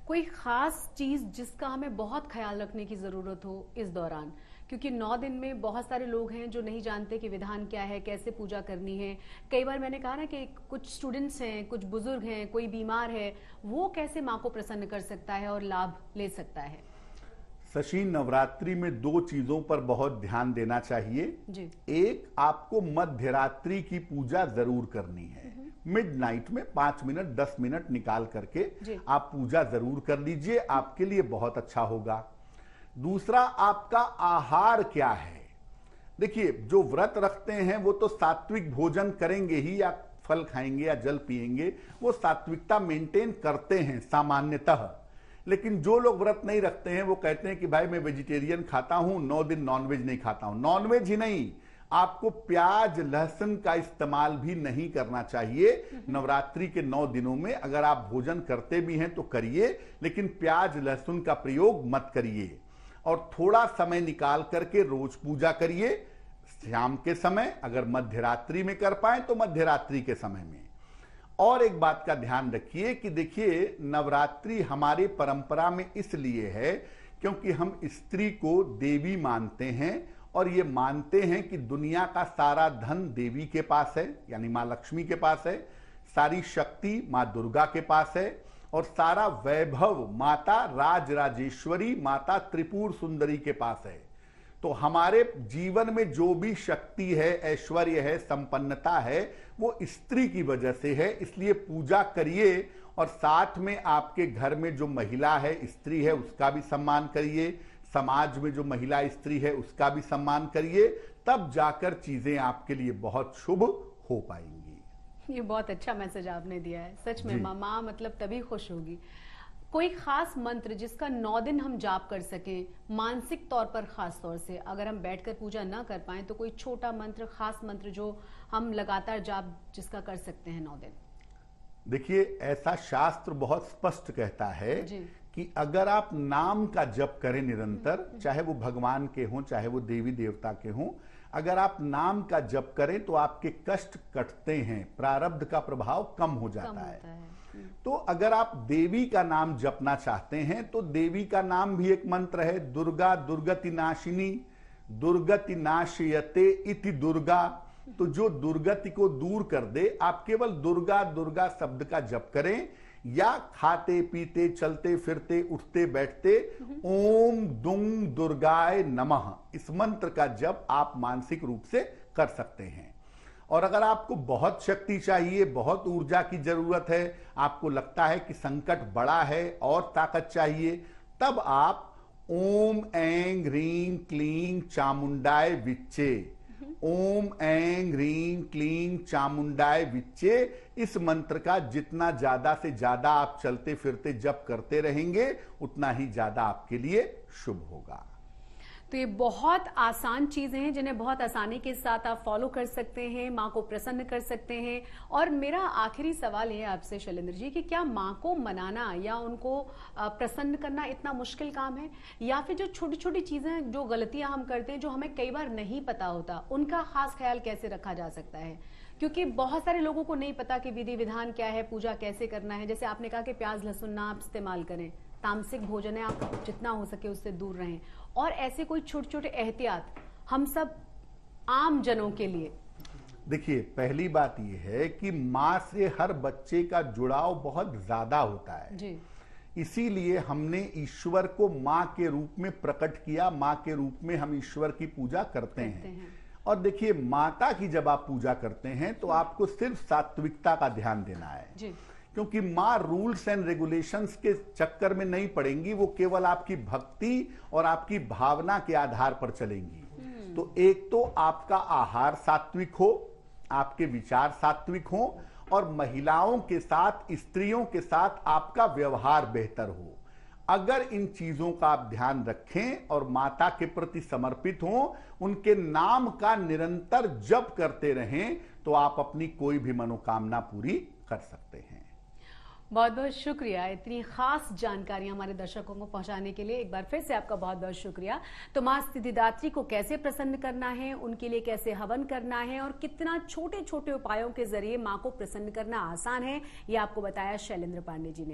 कोई खास चीज जिसका हमें बहुत ख्याल रखने की जरूरत हो इस दौरान, क्योंकि 9 दिन में बहुत सारे लोग हैं जो नहीं जानते कि विधान क्या है, कैसे पूजा करनी है। कई बार मैंने कहा ना कि कुछ स्टूडेंट्स हैं, कुछ बुजुर्ग हैं, कोई बीमार है, वो कैसे माँ को प्रसन्न कर सकता है और लाभ ले सकता है। शशि, नवरात्रि में दो चीजों पर बहुत ध्यान देना चाहिए जी। एक, आपको मध्य रात्रि की पूजा जरूर करनी है। मिडनाइट में 5 मिनट 10 मिनट निकाल करके आप पूजा जरूर कर लीजिए, आपके लिए बहुत अच्छा होगा। दूसरा, आपका आहार क्या है। देखिए, जो व्रत रखते हैं वो तो सात्विक भोजन करेंगे ही, या फल खाएंगे या जल पिएंगे, वो सात्विकता मेंटेन करते हैं सामान्यतः। लेकिन जो लोग व्रत नहीं रखते हैं वो कहते हैं कि भाई मैं वेजिटेरियन खाता हूं, 9 दिन नॉनवेज नहीं खाता हूं। नॉनवेज ही नहीं, आपको प्याज लहसुन का इस्तेमाल भी नहीं करना चाहिए नवरात्रि के 9 दिनों में। अगर आप भोजन करते भी हैं तो करिए, लेकिन प्याज लहसुन का प्रयोग मत करिए। और थोड़ा समय निकाल करके रोज पूजा करिए, शाम के समय, अगर मध्य रात्रि में कर पाए तो मध्य रात्रि के समय में। और एक बात का ध्यान रखिए कि देखिए, नवरात्रि हमारे परंपरा में इसलिए है क्योंकि हम स्त्री को देवी मानते हैं, और ये मानते हैं कि दुनिया का सारा धन देवी के पास है, यानी मां लक्ष्मी के पास है, सारी शक्ति मां दुर्गा के पास है, और सारा वैभव माता राजराजेश्वरी माता त्रिपुर सुंदरी के पास है। तो हमारे जीवन में जो भी शक्ति है, ऐश्वर्य है, संपन्नता है, वो स्त्री की वजह से है। इसलिए पूजा करिए, और साथ में आपके घर में जो महिला है, स्त्री है, उसका भी सम्मान करिए। समाज में जो महिला स्त्री है उसका भी सम्मान करिए, तब जाकर चीजें आपके लिए बहुत शुभ हो पाएंगी। ये बहुत अच्छा मैसेज आपने दिया है, सच में माँ मतलब तभी खुश होगी। कोई खास मंत्र जिसका 9 दिन हम जाप कर सकें, मानसिक तौर पर, खास तौर से अगर हम बैठकर पूजा ना कर पाए तो कोई छोटा मंत्र, खास मंत्र जो हम लगातार जाप जिसका कर सकते हैं 9 दिन। देखिए, ऐसा शास्त्र बहुत स्पष्ट कहता है कि अगर आप नाम का जप करें निरंतर, चाहे वो भगवान के हों चाहे वो देवी देवता के हों, अगर आप नाम का जप करें तो आपके कष्ट कटते हैं, प्रारब्ध का प्रभाव कम हो जाता है। तो अगर आप देवी का नाम जपना चाहते हैं तो देवी का नाम भी एक मंत्र है, दुर्गा दुर्गति नाशिनी दुर्गति नाशयते इति दुर्गा। तो जो दुर्गति को दूर कर दे, आप केवल दुर्गा दुर्गा शब्द का जप करें, या खाते पीते चलते फिरते उठते बैठते ओम दुंग दुर्गाय नमः, इस मंत्र का जप आप मानसिक रूप से कर सकते हैं। और अगर आपको बहुत शक्ति चाहिए, बहुत ऊर्जा की जरूरत है, आपको लगता है कि संकट बड़ा है और ताकत चाहिए, तब आप ओम ऐं ह्रीं क्लीं चामुंडाय विच्चे, ओम ऐं ह्रीं क्लीं चामुंडाय विच्चे, इस मंत्र का जितना ज्यादा से ज्यादा आप चलते फिरते जप करते रहेंगे, उतना ही ज्यादा आपके लिए शुभ होगा। तो ये बहुत आसान चीजें हैं जिन्हें बहुत आसानी के साथ आप फॉलो कर सकते हैं, माँ को प्रसन्न कर सकते हैं। और मेरा आखिरी सवाल ये है आपसे शैलेंद्र जी कि क्या माँ को मनाना या उनको प्रसन्न करना इतना मुश्किल काम है, या फिर जो छोटी छोटी चीजें, जो गलतियां हम करते हैं, जो हमें कई बार नहीं पता होता, उनका खास ख्याल कैसे रखा जा सकता है? क्योंकि बहुत सारे लोगों को नहीं पता कि विधि विधान क्या है, पूजा कैसे करना है। जैसे आपने कहा कि प्याज लहसुन ना आप इस्तेमाल करें, तामसिक भोजन है, आप जितना हो सके उससे दूर रहें, और ऐसे कोई छोटे छोटे एहतियात हम सब आम जनों के लिए। देखिए, पहली बात यह है कि माँ से हर बच्चे का जुड़ाव बहुत ज्यादा होता है जी। इसीलिए हमने ईश्वर को माँ के रूप में प्रकट किया, माँ के रूप में हम ईश्वर की पूजा करते हैं। और देखिए, माता की जब आप पूजा करते हैं तो आपको सिर्फ सात्विकता का ध्यान देना है जी। क्योंकि माँ रूल्स एंड रेगुलेशंस के चक्कर में नहीं पड़ेंगी, वो केवल आपकी भक्ति और आपकी भावना के आधार पर चलेंगी। तो एक तो आपका आहार सात्विक हो, आपके विचार सात्विक हो, और महिलाओं के साथ, स्त्रियों के साथ आपका व्यवहार बेहतर हो। अगर इन चीजों का आप ध्यान रखें और माता के प्रति समर्पित हों, उनके नाम का निरंतर जप करते रहें, तो आप अपनी कोई भी मनोकामना पूरी कर सकते हैं। बहुत बहुत शुक्रिया इतनी खास जानकारी हमारे दर्शकों को पहुंचाने के लिए। एक बार फिर से आपका बहुत बहुत शुक्रिया। तो मां स्थितिदात्री को कैसे प्रसन्न करना है, उनके लिए कैसे हवन करना है, और कितना छोटे छोटे उपायों के जरिए मां को प्रसन्न करना आसान है, ये आपको बताया शैलेंद्र पांडे जी ने।